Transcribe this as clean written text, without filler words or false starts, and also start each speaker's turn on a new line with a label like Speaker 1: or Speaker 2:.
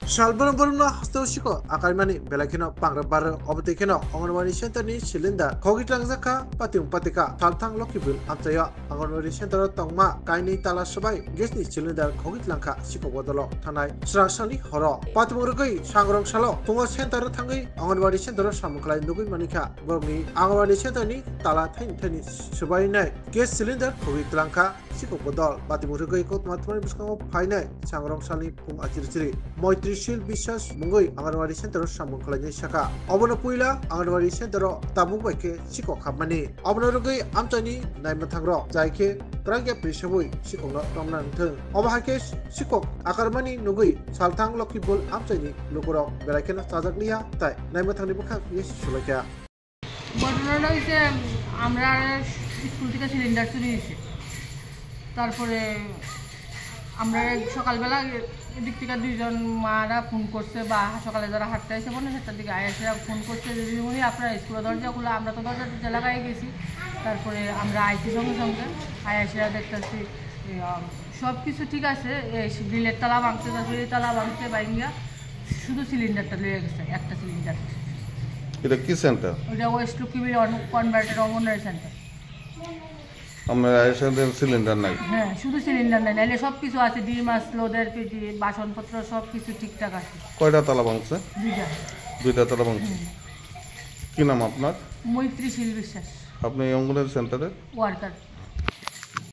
Speaker 1: Salbana hastosiko akalmani belakino pangrabar obatekino Anganwadi Center ni silinda khogitlang zaka patung patika thalthang lokibil amtaya Anganwadi Center tongma kaini tala sabai gesni silinda khogitlangka siko bodolo thanai srasani horo patmurgai sangrong salo tunga center thangai Anganwadi Center samukhlai nugui manika borni Anganwadi Center ni tala thain thani sabai nai ges silinda khogitlangka siko bodol patmurgai kot matmani biskang phainai sangrong sali pung achirchiri Moitrishil Bishas Mungoi Anganwadi Center Samukhlai Saka Obana Puila Anganwadi Center Tabubaike Siko Kamani Obana Rugai Amtani Naimathangro Jaike Tragya Prishabui Sikona Tomnan Thung Obahake Sikok Akarmani Nugui Saltang Lokibul Amtani Lukuro Belakena Tazaklia Tai Naimathangni Bukha Yes Sulaka
Speaker 2: ঘটনাটা হইছে আমরা school থেকে cylinder চুরি হয়েছে তারপরে আমরা সকালবেলা এদিক থেকে দুইজন মারা ফোন করছে বা সকালে যারা হাঁটতে এসে বলে সেটার দিকে আয়াসেরা ফোন করছে যে দিদিমণি আপনার স্কুলের দরজাগুলো আমরা তো দরজা লাগাই গেছি তারপরে আমরা আইসি সঙ্গে সঙ্গে আয়াসেরা দেখতেছি সব কিছু ঠিক আছে গ্রিলের তালা ভাঙছে তারপরে তালা ভাঙছে বাইঙ্গা শুধু সিলিন্ডারটা লেগে গেছে একটা সিলিন্ডার
Speaker 3: এটা কি সেন্টার?
Speaker 2: ওটা West Lakshmibil converter anganwadi centre.
Speaker 3: আমরা আইসেন্টার সিলিন্ডার নাই?
Speaker 2: হ্যাঁ শুধু সিলিন্ডার নাই, নাহলে সব কিছু আছে, ডিম মাছ লোদের পেটি বাসনপত্র সব কিছু ঠিকঠাক আছে।
Speaker 3: কয়টা তালা ভাঙছে? দুইটা তালা ভাঙছে। কি নাম আপনার?
Speaker 2: মৈত্রীশীল বিশ্বাস।
Speaker 3: আপনি অঙ্গনওয়াড়ি সেন্টারে
Speaker 2: ওয়ার্কার।